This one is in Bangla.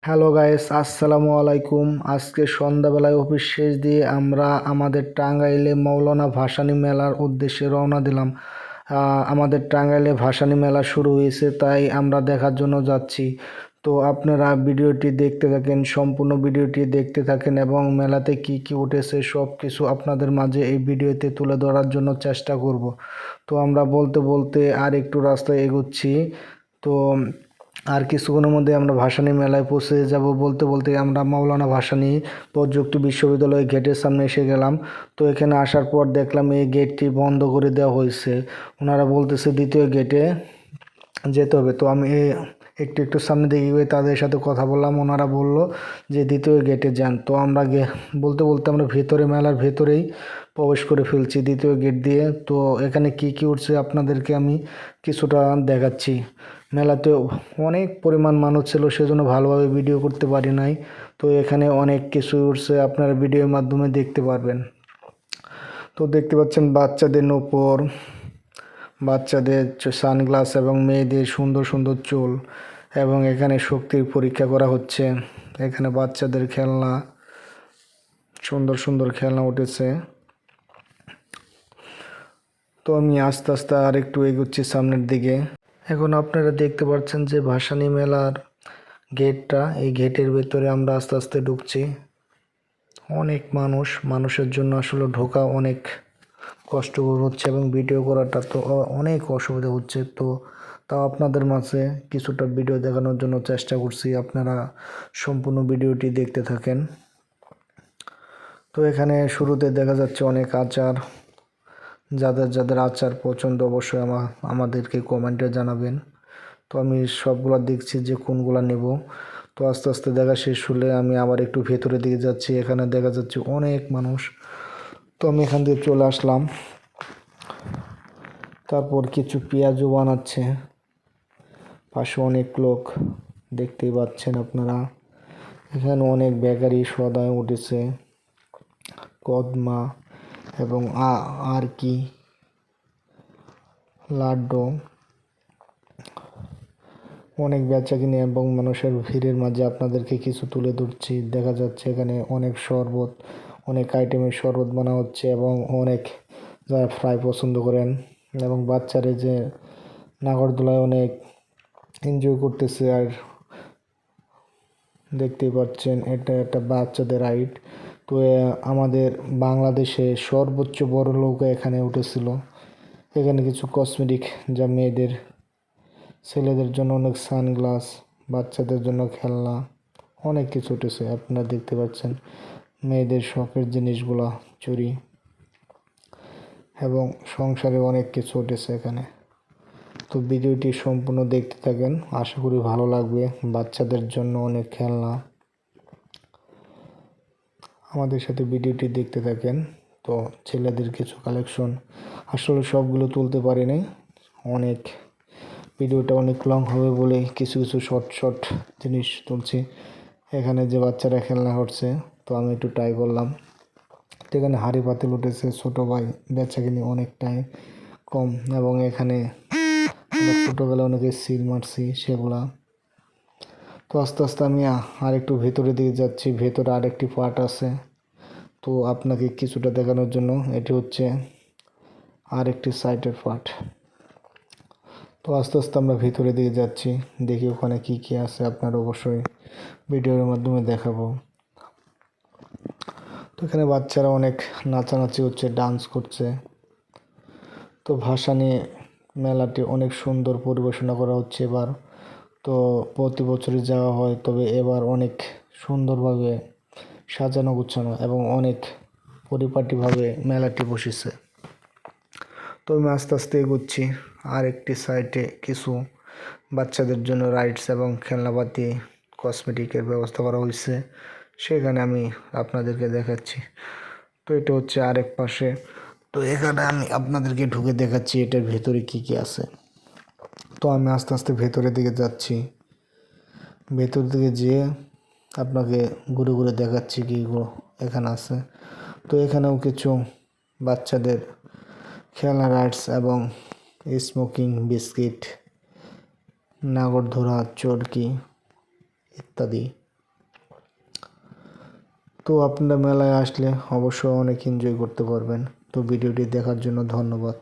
হ্যালো গাইস, আসসালামু আলাইকুম। আজকে সন্ধ্যাবেলায় অফিস শেষ দিয়ে আমরা আমাদের টাঙ্গাইলে মৌলানা ভাসানী মেলার উদ্দেশ্যে রওনা দিলাম। আমাদের টাঙ্গাইলে ভাসানী মেলা শুরু হয়েছে, তাই আমরা দেখার জন্য যাচ্ছি। তো আপনারা ভিডিওটি দেখতে থাকেন, সম্পূর্ণ ভিডিওটি দেখতে থাকেন এবং মেলাতে কি কি উঠেছে সব কিছু আপনাদের মাঝে এই ভিডিওতে তুলে ধরার জন্য চেষ্টা করব। তো আমরা বলতে বলতে আর একটু রাস্তায় এগোচ্ছি। তো আর কিছুক্ষণের মধ্যে আমরা ভাসানী মেলায় পৌঁছে যাব। বলতে বলতে আমরা মাওলানা ভাসানী প্রযুক্তি বিশ্ববিদ্যালয়ের গেটের সামনে এসে গেলাম। তো এখানে আসার পর দেখলাম এই গেটটি বন্ধ করে দেওয়া হয়েছে। ওনারা বলতেছে দ্বিতীয় গেটে যেতে হবে। তো আমি একটু একটু সামনে দিকে গিয়ে তাদের সাথে কথা বললাম। ওনারা বলল যে দ্বিতীয় গেটে যান। তো আমরা বলতে বলতে আমরা ভেতরে মেলার ভেতরেই প্রবেশ করে ফেলছি দ্বিতীয় গেট দিয়ে। তো এখানে কি কি উঠছে আপনাদেরকে আমি কিছুটা দেখাচ্ছি। মেলাতে অনেক পরিমাণ মানুষ ছিল, সেজন্য ভালোভাবে ভিডিও করতে পারি নাই। তো এখানে অনেক কিছু উঠছে, আপনারা ভিডিওর মাধ্যমে দেখতে পারবেন। তো দেখতে পাচ্ছেন বাচ্চাদের নূপুর, বাচ্চাদের সানগ্লাস এবং মেয়েদের সুন্দর সুন্দর চুল, এবং এখানে শক্তির পরীক্ষা করা হচ্ছে। এখানে বাচ্চাদের খেলনা, সুন্দর সুন্দর খেলনা উঠেছে। তো আমি আস্তে আস্তে আর একটু এগোচ্ছি সামনের দিকে। এখন আপনারা দেখতে পাচ্ছেন যে ভাসানী মেলার গেটটা, এই গেটের ভেতরে আমরা আস্তে আস্তে ঢুকছি। অনেক মানুষের জন্য আসলে ঢোকা অনেক কষ্টকর হচ্ছে এবং ভিডিও করাটা তো অনেক অসুবিধা হচ্ছে। তো তাও আপনাদের মাঝে কিছুটা ভিডিও দেখানোর জন্য চেষ্টা করছি, আপনারা সম্পূর্ণ ভিডিওটি দেখতে থাকেন। তো এখানে শুরুতে দেখা যাচ্ছে অনেক আচার। যাদের যাদের আচার পছন্দ অবশ্যই আমাদেরকে কমেন্টে জানাবেন। তো আমি সবগুলা দেখছি যে কোনগুলা নেব। তো আস্তে আস্তে দেখা শেষ হলে আমি আবার একটু ভেতরের দিকে যাচ্ছি। এখানে দেখা যাচ্ছে অনেক মানুষ। তো আমি এখান থেকে চলে আসলাম। তারপর কিছু পেঁয়াজও বানাচ্ছে, পাশে অনেক লোক দেখতেই পাচ্ছেন আপনারা। এখানে অনেক বেকারি সদাই উঠেছে, কদমা এবং আর কি লাড্ডু, অনেক বেচাকিনি এবং মানুষের ভিড়ের মাঝে আপনাদেরকে কিছু তুলে ধরছি। দেখা যাচ্ছে এখানে অনেক শরবত, অনেক আইটেমের শরবত বানা হচ্ছে এবং অনেক যারা ফ্রাই পছন্দ করেন এবং বাচ্চারা যে নাগরদোলায় অনেক এনজয় করতেছে। আর দেখতেই পাচ্ছেন এটা একটা বাচ্চাদের রাইড। তো আমাদের বাংলাদেশে সর্বোচ্চ বড় নৌকা এখানে উঠেছিল। এখানে কিছু কসমেটিক, যা মেয়েদের, ছেলেদের জন্য অনেক সানগ্লাস, বাচ্চাদের জন্য খেলনা, অনেক কিছু উঠেছে। আপনারা দেখতে পাচ্ছেন মেয়েদের শখের জিনিসগুলা, চুড়ি এবং সংসারে অনেক কিছু উঠেছে এখানে। তো ভিডিওটি সম্পূর্ণ দেখতে থাকেন, আশা করি ভালো লাগবে। বাচ্চাদের জন্য অনেক খেলনা, আমাদের সাথে ভিডিওটি দেখতে থাকেন। তো ছেলেদের কিছু কালেকশন, আসলে সবগুলো তুলতে পারি নাই, অনেক ভিডিওটা অনেক লং হবে বলে কিছু কিছু শর্ট জিনিস তুলছি। এখানে যে বাচ্চারা খেলনা করছে, তো আমি একটু ট্রাই করলাম। তো এখানে হাঁড়ি পাতিল উঠেছে, ছোটো ভাই বেচাকিনি অনেকটাই কম। এবং এখানে আমরা ছোটোবেলায় অনেকে সিল মারছি সেগুলা। তো আস্তে আস্তে আমি আর একটু ভেতরের দিকে যাচ্ছি। ভেতরে আরেকটি পার্ট আছে, তো আপনাকে কিছুটা দেখানোর জন্য। এটি হচ্ছে আরেকটি সাইডের পার্ট। তো আস্তে আস্তে আমরা ভিতরে দিকে যাচ্ছি, দেখি ওখানে কি কি আছে, আপনারা অবশ্যই ভিডিওর মাধ্যমে দেখাবো। তো এখানে বাচ্চারা অনেক নাচানাচি হচ্ছে, ডান্স করছে। তো ভাসানী মেলাটি অনেক সুন্দর পরিবেশনা করা হচ্ছে এবার। তো প্রতি বছরই যাওয়া হয়, তবে এবার অনেক সুন্দরভাবে সাজানো গুছানো এবং অনেক পরিপাটিভাবে মেলাটি বসেছে। তো আমি আস্তে আস্তে এগোচ্ছি। আর একটি সাইডে কিছু বাচ্চাদের জন্য রাইডস এবং খেলনাপাতি, কসমেটিকের ব্যবস্থা করা হয়েছে, সেখানে আমি আপনাদেরকে দেখাচ্ছি। তো এটা হচ্ছে আরেক পাশে। তো এখানে আমি আপনাদেরকে ঢুকে দেখাচ্ছি এটার ভেতরে কি কি আছে। তো আমি আস্তে আস্তে ভেতরের দিকে যাচ্ছি। ভেতর দিকে যেয়ে আপনাকে ঘুরে ঘুরে দেখাচ্ছি কি এখানে আছে। তো এখানেও কিছু বাচ্চাদের খেলনা রাইডস এবং স্মোকিং বিস্কিট, নাগরদোলা, চরকি ইত্যাদি। তো আপনারা মেলায় আসলে অবশ্যই অনেক এনজয় করতে পারবেন। তো ভিডিওটি দেখার জন্য ধন্যবাদ।